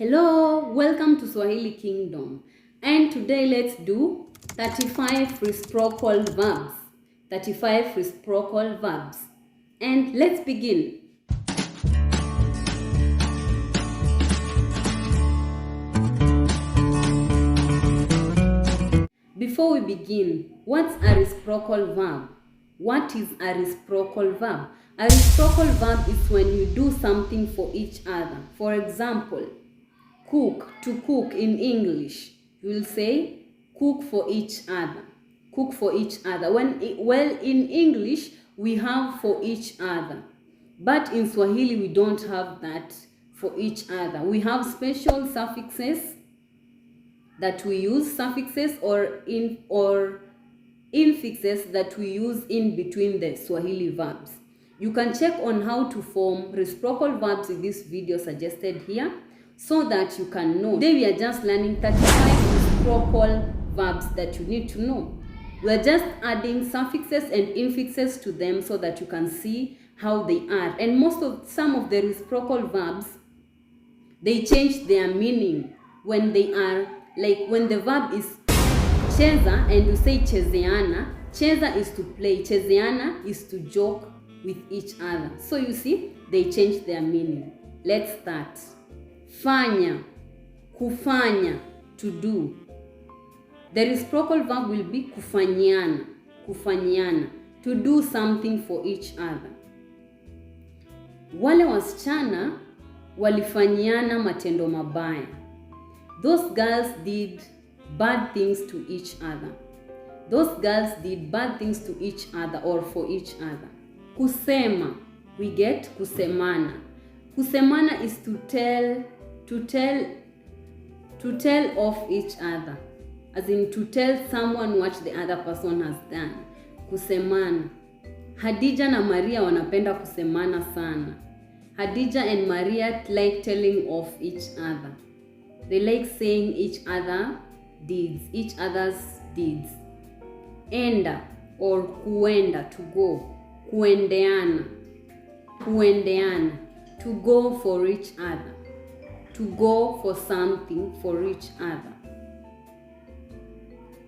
Hello, welcome to Swahili Kingdom. And today let's do 35 reciprocal verbs. 35 reciprocal verbs. And let's begin. Before we begin, what's a reciprocal verb? What is a reciprocal verb? A reciprocal verb is when you do something for each other. For example, cook, to cook in English. You will say cook for each other. Cook for each other. Well, in English, we have for each other. But in Swahili, we don't have that for each other. We have special suffixes that we use, suffixes or infixes that we use in between the Swahili verbs. You can check on how to form reciprocal verbs in this video suggested here so that you can know. Today we are just learning 35 reciprocal verbs that you need to know. We are just adding suffixes and infixes to them so that you can see how they are. And some of the reciprocal verbs, they change their meaning when they are, like when the verb is cheza and you say chezeana. Cheza is to play, chezeana is to joke with each other. So you see, they change their meaning. Let's start. Fanya, kufanya, to do. The reciprocal verb will be kufanyiana, kufanyiana, to do something for each other. Wale wasichana walifanyiana matendo mabaya. Those girls did bad things to each other. Those girls did bad things to each other or for each other. Kusema, we get kusemana. Kusemana is to tell of each other. As in to tell someone what the other person has done. Kusemana. Hadija na Maria wanapenda kusemana sana. Hadija and Maria like telling of each other. They like saying each other's deeds. Enda or kuenda, to go. Kuendeana, kuendeana, to go for each other. To go for something for each other.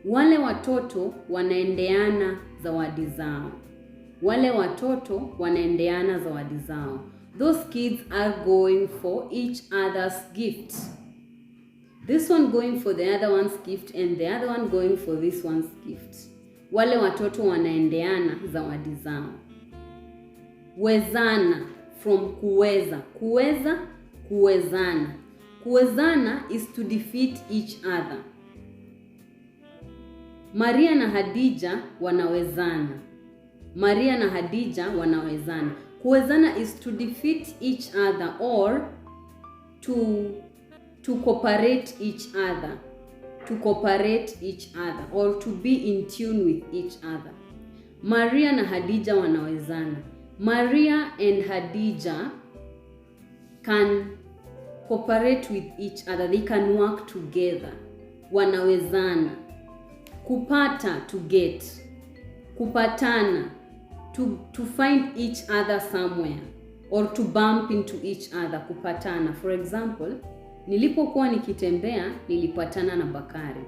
Wale watoto wanaendeana zawadi zao. Wale watoto wanaendeana zawadi zao. Those kids are going for each other's gifts. This one going for the other one's gift and the other one going for this one's gift. Wale watoto wanaendeana zawadi zao. Wezana, from kuweza. Kuweza, kuwezana. Kuwezana is to defeat each other. Maria na Hadija wanawezana. Maria na Hadija wanawezana. Kuwezana is to defeat each other or to cooperate each other. To cooperate each other or to be in tune with each other. Maria na Hadija wanawezana. Maria and Hadija can cooperate with each other. They can work together. Wanawezana. Kupata, to get. Kupatana, to find each other somewhere or to bump into each other. Kupatana. For example, nilipokuwa nikitembea nilipatana na Bakari.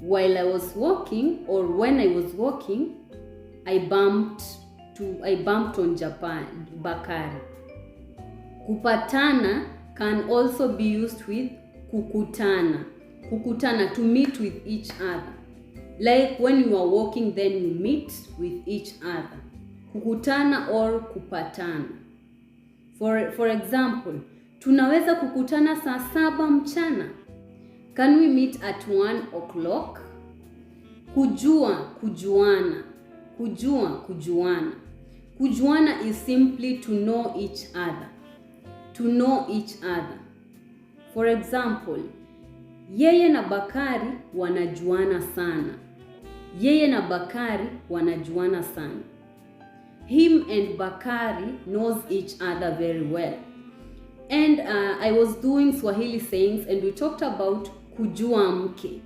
While I was walking or when I was walking, I bumped on Bakari. Kupatana can also be used with kukutana. Kukutana, to meet with each other. Like when you are walking, then you meet with each other. Kukutana or kupatana. For example, tunaweza kukutana saa 7 mchana. Can we meet at 1 o'clock? Kujua, kujuana. Kujua, kujuana. Kujuana is simply to know each other. To know each other. For example, yeye na Bakari wanajuana sana. Yeye na Bakari wanajuana sana. Him and Bakari knows each other very well. And I was doing Swahili sayings and we talked about kujua mke.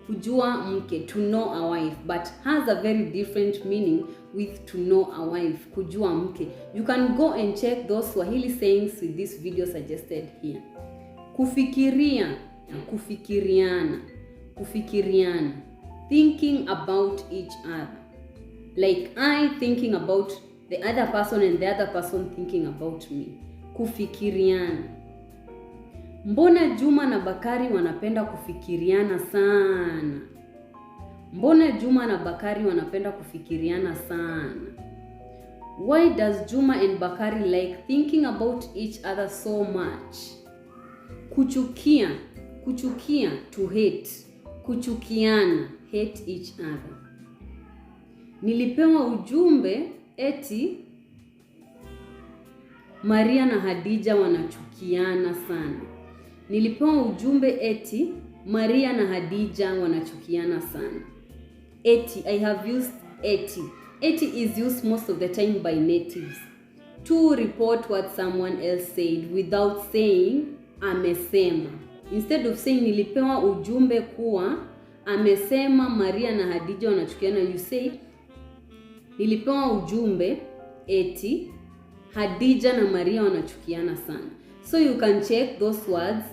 Kujua mke, to know a wife, but has a very different meaning with to know a wife. Kujua mke. You can go and check those Swahili sayings with this video suggested here. Kufikiria, kufikiriana, kufikiriana. Thinking about each other. Like I thinking about the other person and the other person thinking about me. Kufikiriana. Mbona Juma na Bakari wanapenda kufikiriana sana? Mbona Juma na Bakari wanapenda kufikiriana sana? Why does Juma and Bakari like thinking about each other so much? Kuchukia, kuchukia, to hate. Kuchukiana, hate each other. Nilipewa ujumbe eti Maria na Hadija wanachukiana sana. Nilipewa ujumbe eti Maria na Hadija wanachukiana sana. Eti, I have used eti. Eti is used most of the time by natives to report what someone else said without saying amesema. Instead of saying nilipewa ujumbe kuwa amesema Maria na Hadija wanachukiana, you say nilipewa ujumbe eti Hadija na Maria wanachukiana sana. So you can check those words.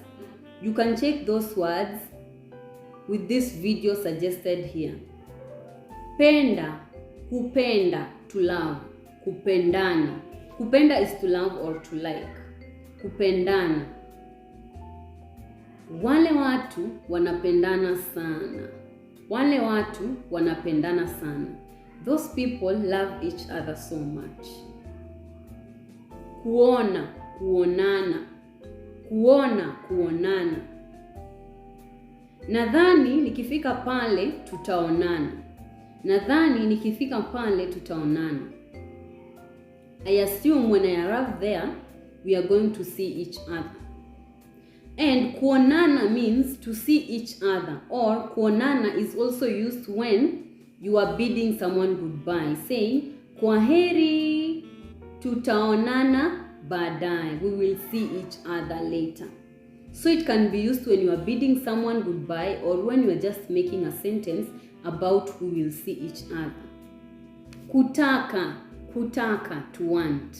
You can check those words with this video suggested here. Penda, kupenda, to love. Kupendana. Kupenda is to love or to like. Kupendana. Wale watu wanapendana sana. Wale watu wanapendana sana. Those people love each other so much. Kuona, kuonana. Kuona, kuonana. Nadhani nikifika pale tutaonana. Nadhani nikifika pale tutaonana. I assume when I arrive there, we are going to see each other. And kuonana means to see each other, or kuonana is also used when you are bidding someone goodbye, saying kwaheri, tutaonana baadaye, we will see each other later. So it can be used when you are bidding someone goodbye or when you are just making a sentence about who will see each other. Kutaka, kutaka, to want.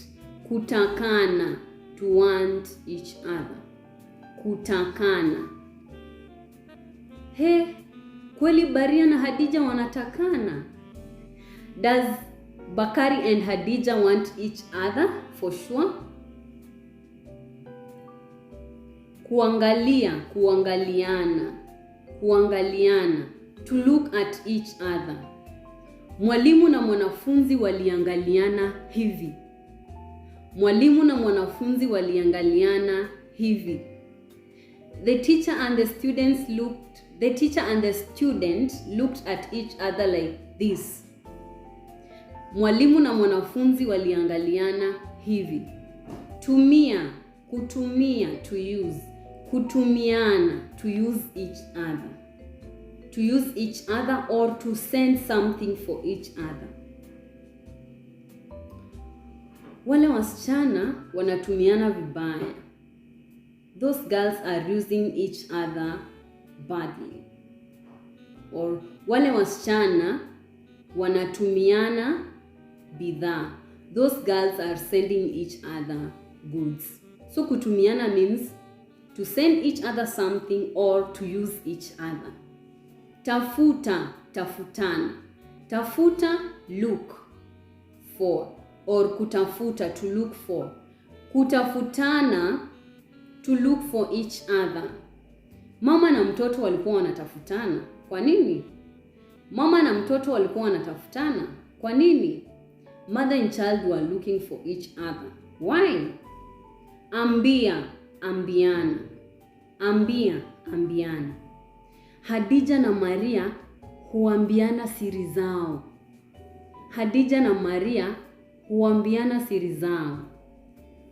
Kutakana, to want each other. Kutakana. He, kweli Baria na Hadija wanatakana? Does Bakari and Hadija want each other for sure? Kuangalia, kuangaliana. Kuangaliana, to look at each other. Mwalimu na mwanafunzi waliangaliana hivi. Mwalimu na mwanafunzi waliangaliana hivi. The teacher and the student looked at each other like this. Mwalimu na mwanafunzi waliangaliana hivi. Tumia, kutumia, to use. Kutumiana, to use each other. To use each other or to send something for each other. Wale wasichana wanatumiana vibaya. Those girls are using each other badly. Or wale wasichana wanatumiana bidhaa. Those girls are sending each other goods. So kutumiana means to send each other something or to use each other. Tafuta, tafutana. Tafuta, look for, or kutafuta, to look for. Kutafutana, to look for each other. Mama na mtoto walikuwa wanatafutana. Kwa nini? Mama na mtoto walikuwa wanatafutana. Kwa nini? Mother and child were looking for each other. Why? Ambia, ambiana. Ambia, ambiana. Hadija na Maria huambiana siri zao. Hadija na Maria huambiana siri zao.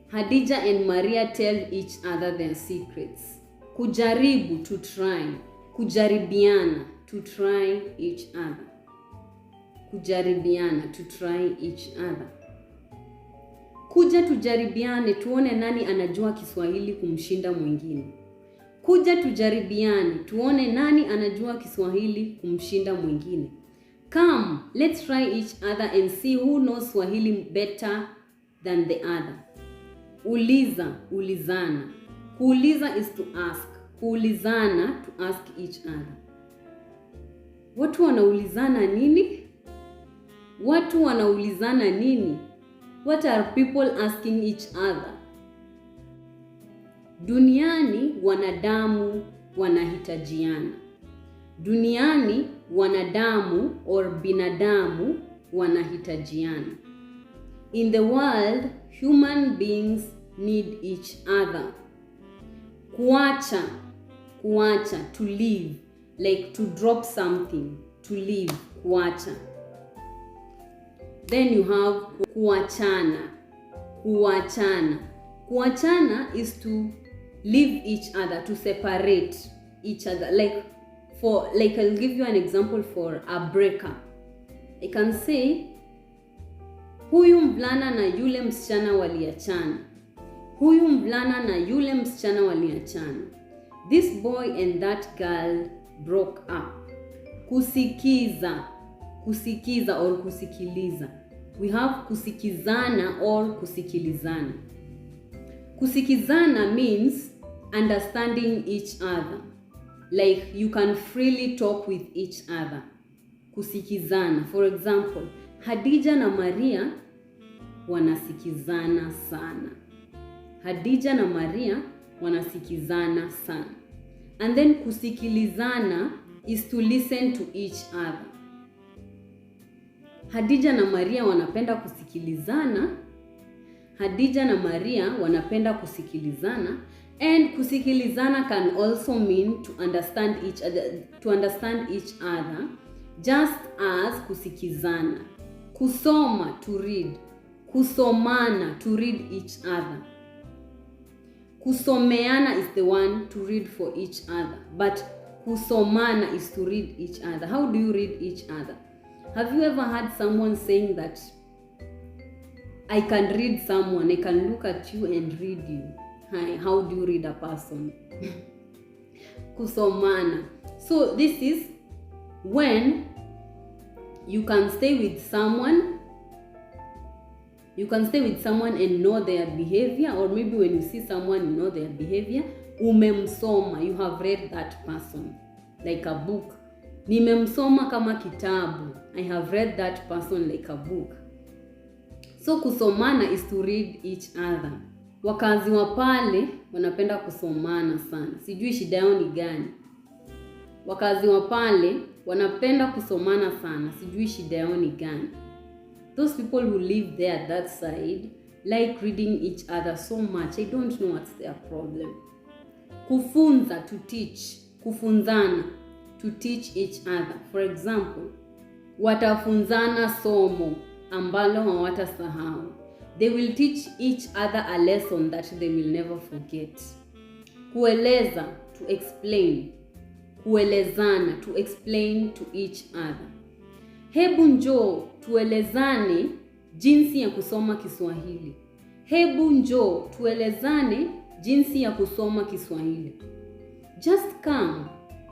Hadija and Maria tell each other their secrets. Kujaribu, to try. Kujaribiana, to try each other. Kujaribiana, to try each other. Kuja tujaribiane tuone nani anajua Kiswahili kumshinda mwingine. Kuja tujaribiane tuone nani anajua Kiswahili kumshinda mwingine. Come, let's try each other and see who knows Swahili better than the other. Uliza, ulizana. Kuuliza is to ask. Kuulizana, to ask each other. Watu wanaulizana nini? Watu wanaulizana nini? What are people asking each other? Duniani wanadamu wanahitajiana. Duniani wanadamu or binadamu wanahitajiana. In the world, human beings need each other. Kuacha, to leave, like to drop something, to leave, kuacha. Then you have kuachana. Kuachana is to leave each other, to separate each other. Like I'll give you an example for a breakup. I can say, huyu mvulana na yule msichana waliachana. Huyu mvulana na yule msichana waliachana. This boy and that girl broke up. Kusikiza or kusikiliza. We have kusikizana or kusikilizana. Kusikizana means understanding each other. Like you can freely talk with each other. Kusikizana. For example, Hadija na Maria wanasikizana sana. Hadija na Maria wanasikizana sana. And then kusikilizana is to listen to each other. Hadija na Maria wanapenda kusikilizana. Hadija na Maria wanapenda kusikilizana. And kusikilizana can also mean to understand each other, just as kusikizana. Kusoma, to read. Kusomana, to read each other. Kusomeana is the one to read for each other, but kusomana is to read each other. How do you read each other? Have you ever heard someone saying that I can read someone, I can look at you and read you? Hi, how do you read a person? Kusomana. So this is when you can stay with someone. You can stay with someone and know their behavior, or maybe when you see someone, you know their behavior. Umemsoma, you have read that person, like a book. Nimemsoma kama kitabu. I have read that person like a book. So kusomana is to read each other. Wakazi wa pale wanapenda kusomana sana. Sijui shida yao ni gani. Wakazi wa pale wanapenda kusomana sana. Sijui shida yao ni gani. Those people who live there at that side like reading each other so much. I don't know what's their problem. Kufunza, to teach. Kufunzana, to teach each other. For example, watafunzana somo ambalo hawatasahau. They will teach each other a lesson that they will never forget. Kueleza, to explain. Kuelezana, to explain to each other. Hebu njoo tuelezane jinsi ya kusoma Kiswahili. Hebu njoo tuelezane jinsi ya kusoma Kiswahili. Just come,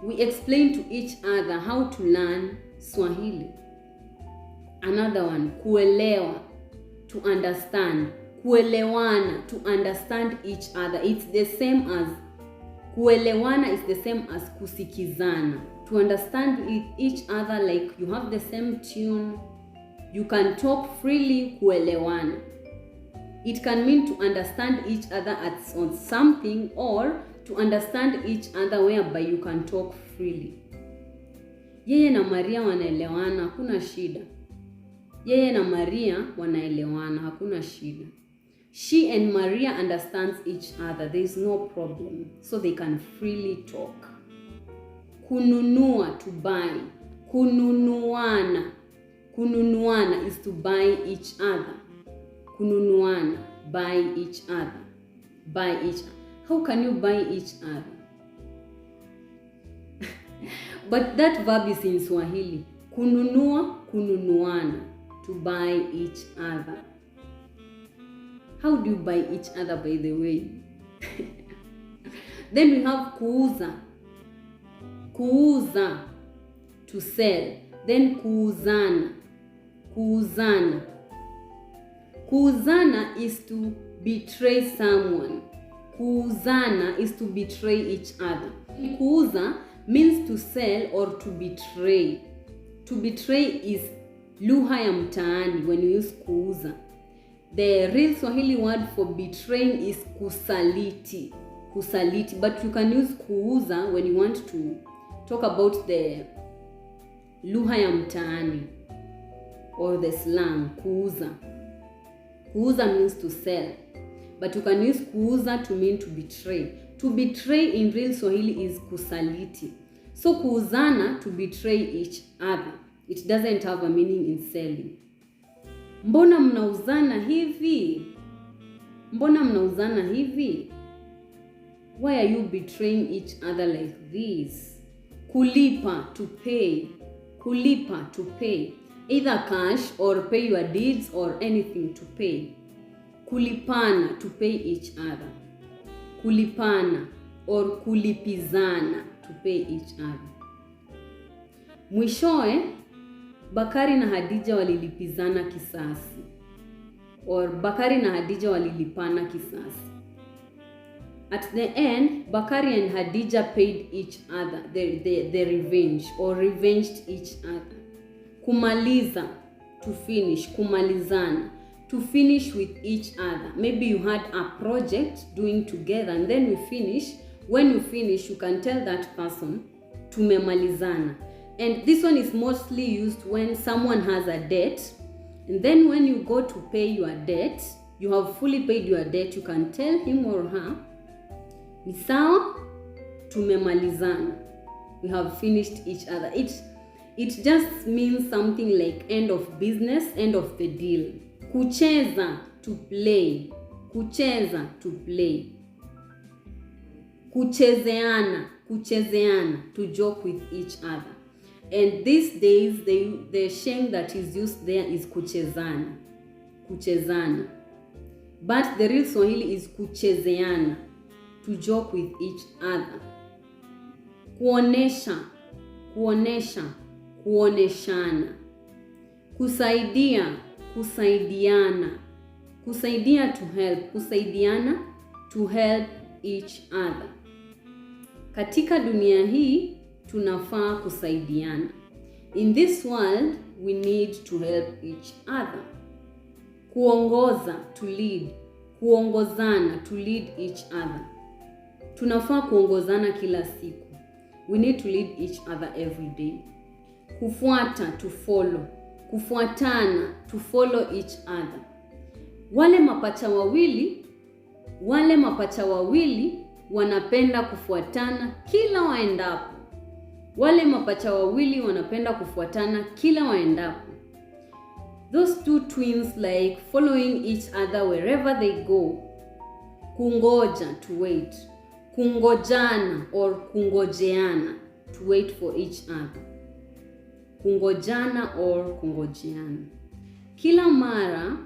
we explain to each other how to learn Swahili. Another one, kuelewa, to understand. Kuelewana, to understand each other. It's the same as kuelewana is the same as kusikizana. To understand each other, like you have the same tune, you can talk freely. Kuelewana, it can mean to understand each other on something, or to understand each other whereby you can talk freely. Yeye na Maria wanaelewana, hakuna shida. Yeye na Maria wanaelewana, hakuna shida. She and Maria understands each other. There is no problem. So they can freely talk. Kununua, to buy. Kununuana. Kununuana is to buy each other. Kununuana, buy each other. Buy each other. How can you buy each other? But that verb is in Swahili. Kununua, kununuana, to buy each other. How do you buy each other, by the way? Then we have kuuza. Kuuza, to sell. Then kuuzana. Kuuzana is to betray someone. Kuuzana is to betray each other. Kuuza means to sell or to betray. To betray is lugha ya mtaani when you use kuuza. The real Swahili word for betraying is kusaliti. Kusaliti, but you can use kuuza when you want to talk about the lugha ya mtaani or the slang. Kuuza. Kuuza means to sell, but you can use kuuza to mean to betray. To betray in real Swahili is kusaliti. So kuuzana, to betray each other. It doesn't have a meaning in selling. Mbona mnauzana hivi? Mbona mnauzana hivi? Why are you betraying each other like this? Kulipa, to pay. Kulipa, to pay. Either cash or pay your deeds or anything, to pay. Kulipana, to pay each other. Kulipana or kulipizana, to pay each other. Mwishowe, Bakari na Hadija walilipizana kisasi. Or Bakari na Hadija walilipana kisasi. At the end, Bakari and Hadija paid each other the revenge or revenged each other. Kumaliza, to finish. Kumalizana, to finish with each other. Maybe you had a project doing together and then you finish. When you finish, you can tell that person, tumemalizana. And this one is mostly used when someone has a debt. And then when you go to pay your debt, you have fully paid your debt, you can tell him or her, ni sawa, tumemalizana. We have finished each other. It just means something like end of business, end of the deal. Kucheza, to play. Kucheza, to play. Kuchezeana, kuchezeana, to joke with each other. And these days, the sheng that is used there is kuchezana. Kuchezana. But the real Swahili is kuchezeana, to joke with each other. Kuonesha, kuonesha, kuoneshana. Kusaidia, kusaidiana. Kusaidia, to help. Kusaidiana, to help each other. Katika dunia hii, tunafaa kusaidiana. In this world, we need to help each other. Kuongoza, to lead. Kuongozana, to lead each other. Tunafaa kuongozana kila siku. We need to lead each other every day. Kufuata, to follow. Kufuatana, to follow each other. Wale mapacha wawili wanapenda kufuatana kila waendapo. Wale mapacha wawili wanapenda kufuatana kila waendapo. Those two twins like following each other wherever they go. Kungoja, to wait. Kungojana or kungojeana, to wait for each other. Kungojana or kungojeana. Kila mara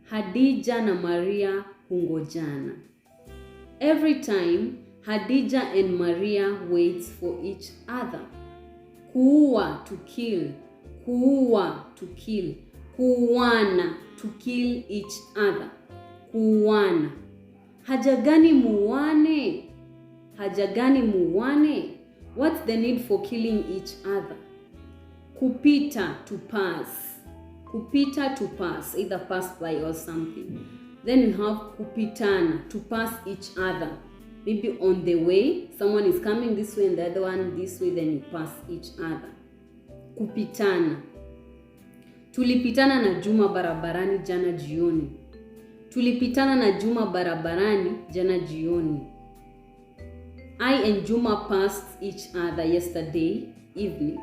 Hadija na Maria kungojana. Every time Hadija and Maria waits for each other. Kuua, to kill. Kuua, to kill. Kuuana, to kill each other. Kuuana. Haja gani muwane? Haja gani muwane? What's the need for killing each other? Kupita, to pass. Kupita, to pass. Either pass by or something. Then you have kupitana, to pass each other. Maybe on the way, someone is coming this way and the other one this way, then you pass each other. Kupitana. Tulipitana na Juma barabarani jana jioni. Tulipitana na Juma barabarani jana jioni. I and Juma passed each other yesterday evening.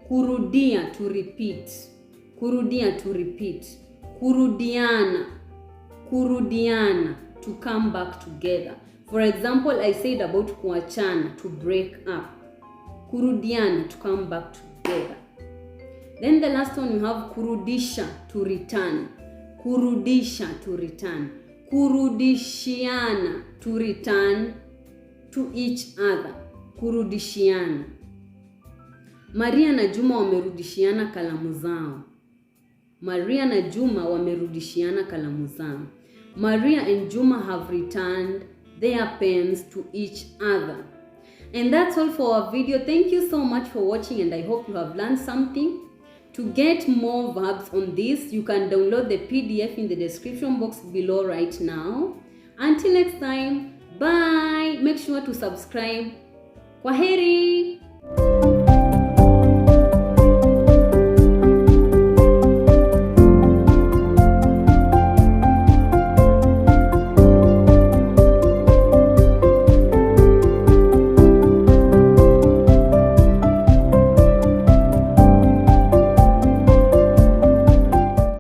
Kurudia, to repeat. Kurudia, to repeat. Kurudiana. Kurudiana, to come back together. For example, I said about kuachana, to break up. Kurudiana, to come back together. Then the last one you have kurudisha, to return. Kurudisha, to return. Kurudishiana, to return to each other. Kurudishiana. Maria na Juma wamerudishiana kalamu zao. Maria na Juma wamerudishiana kalamu zao. Maria and Juma have returned their pens to each other. And that's all for our video. Thank you so much for watching, and I hope you have learned something. To get more verbs on this, you can download the PDF in the description box below right now. Until next time, bye. Make sure to subscribe. Kwaheri.